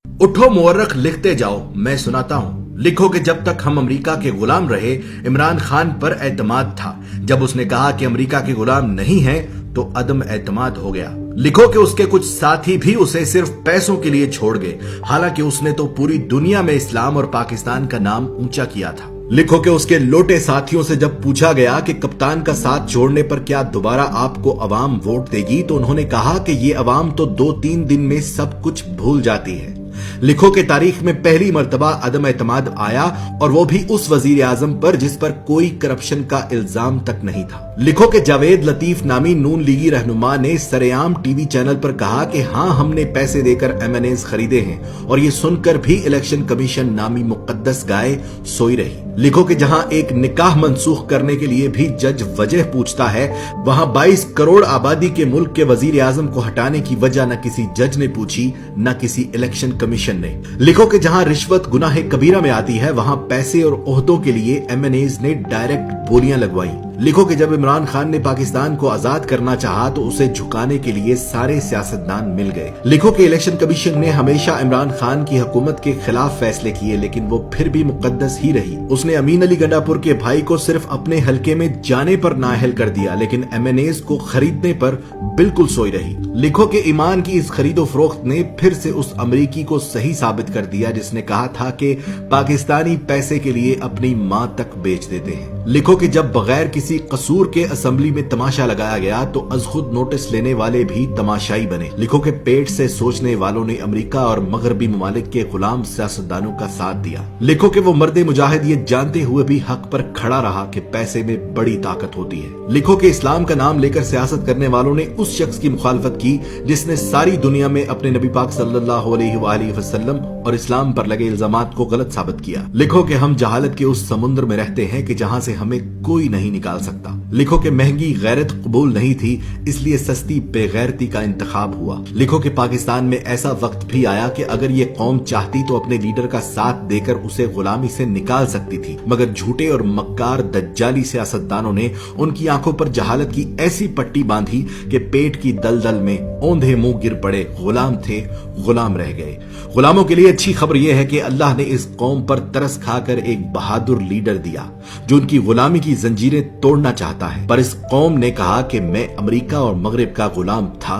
उठो मुअर्रख लिखते जाओ, मैं सुनाता हूँ। लिखो कि जब तक हम अमेरिका के गुलाम रहे, इमरान खान पर एतमाद था। जब उसने कहा कि अमेरिका के गुलाम नहीं हैं, तो अदम एतमाद हो गया। लिखो कि उसके कुछ साथी भी उसे सिर्फ पैसों के लिए छोड़ गए, हालांकि उसने तो पूरी दुनिया में इस्लाम और पाकिस्तान का नाम ऊंचा किया था। लिखो कि उसके लोटे साथियों से जब पूछा गया कि कप्तान का साथ छोड़ने पर क्या दोबारा आपको अवाम वोट देगी, तो उन्होंने कहा कि ये अवाम तो 2-3 दिन में सब कुछ भूल जाती है। लिखो कि तारीख में पहली मर्तबा अदम एतमाद आया, और वो भी उस वजीर आजम पर जिस पर कोई करप्शन का इल्जाम तक नहीं था। लिखो कि जावेद लतीफ नामी नून लीगी रहनुमा ने सरेआम टीवी चैनल पर कहा कि हाँ, हमने पैसे देकर एमएनएज खरीदे हैं, और ये सुनकर भी इलेक्शन कमीशन नामी मुकद्दस गाय सोई रही। लिखो कि जहां एक निकाह मनसूख करने के लिए भी जज वजह पूछता है, वहां 22 करोड़ आबादी के मुल्क के वजीर आजम को हटाने की वजह न किसी जज ने पूछी, न किसी इलेक्शन कमीशन ने। लिखो कि जहां रिश्वत गुनाह कबीरा में आती है, वहां पैसे और ओहदों के लिए एमएनएज ने डायरेक्ट बोलियां लगवाई। लिखो कि जब इमरान खान ने पाकिस्तान को आजाद करना चाहा, तो उसे झुकाने के लिए सारे सियासतदान मिल गए। लिखो कि इलेक्शन कमीशन ने हमेशा इमरान खान की हुकूमत के खिलाफ फैसले किए, लेकिन वो फिर भी मुकद्दस ही रही। उसने अमीन अली गंडापुर के भाई को सिर्फ अपने हलके में जाने पर नाअहल कर दिया, लेकिन एमएनएज को खरीदने पर बिल्कुल सोई रही। लिखो कि ईमान की इस खरीदो फरोख्त ने फिर से उस अमरीकी को सही साबित कर दिया जिसने कहा था कि पाकिस्तानी पैसे के लिए अपनी मां तक बेच देते हैं। लिखो कि जब बगैर किसी कसूर के असेंबली में तमाशा लगाया गया, तो अज खुद नोटिस लेने वाले भी तमाशाई बने। लिखो कि पेट से सोचने वालों ने अमेरिका और मगरबी ममालिक के गुलाम सियासतदानों का साथ दिया। लिखो कि वो मर्द मुजाहिद ये जानते हुए भी हक पर खड़ा रहा कि पैसे में बड़ी ताकत होती है। लिखो कि इस्लाम का नाम लेकर सियासत करने वालों ने उस शख्स की मुखालफत की जिसने सारी दुनिया में अपने नबी पाक सल्लल्लाहु अलैहि वसल्लम और इस्लाम पर लगे इल्जामात को गलत साबित किया। लिखो कि हम जहालत के उस समुद्र में रहते हैं कि जहां से हमें कोई नहीं निकाल सकता। लिखो कि महंगी गैरत कबूल नहीं थी, इसलिए सस्ती बेगैरती का इंतखाब हुआ। लिखो कि पाकिस्तान में ऐसा वक्त भी आया कि अगर ये कौम चाहती तो अपने लीडर का साथ देकर उसे गुलामी से निकाल सकती थी, मगर झूठे और मक्कार दज्जाली सियासतदानों ने उनकी आंखों पर जहालत की ऐसी पट्टी बांधी कि पेट की दलदल में औंधे मुंह गिर पड़े। गुलाम थे, गुलाम रह गए। गुलामों के लिए अच्छी खबर यह है कि अल्लाह ने इस कौम पर तरस खाकर एक बहादुर लीडर दिया जो उनकी गुलामी की जंजीरें तोड़ना चाहता है। पर इस कौम ने कहा कि मैं अमेरिका और मगरिब का गुलाम था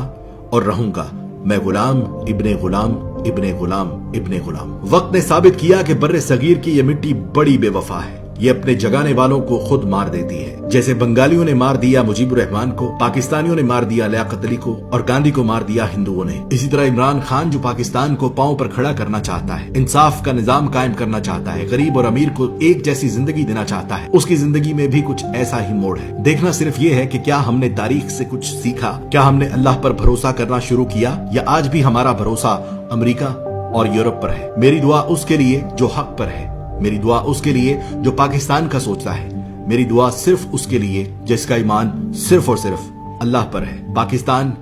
और रहूंगा। मैं गुलाम इब्ने गुलाम इब्ने गुलाम इब्ने गुलाम। वक्त ने साबित किया कि बर्रे सगीर की ये मिट्टी बड़ी बेवफा है। ये अपने जगाने वालों को खुद मार देती है। जैसे बंगालियों ने मार दिया मुजीबुर रहमान को, पाकिस्तानियों ने मार दिया लियाकत अली को, और गांधी को मार दिया हिंदुओं ने। इसी तरह इमरान खान जो पाकिस्तान को पांव पर खड़ा करना चाहता है, इंसाफ का निजाम कायम करना चाहता है, गरीब और अमीर को एक जैसी जिंदगी देना चाहता है, उसकी जिंदगी में भी कुछ ऐसा ही मोड़ है। देखना सिर्फ ये है कि क्या हमने तारीख से कुछ सीखा, क्या हमने अल्लाह पर भरोसा करना शुरू किया, या आज भी हमारा भरोसा अमेरिका और यूरोप पर है। मेरी दुआ उसके लिए जो हक पर है, मेरी दुआ उसके लिए जो पाकिस्तान का सोचता है, मेरी दुआ सिर्फ उसके लिए जिसका ईमान सिर्फ और सिर्फ अल्लाह पर है। पाकिस्तान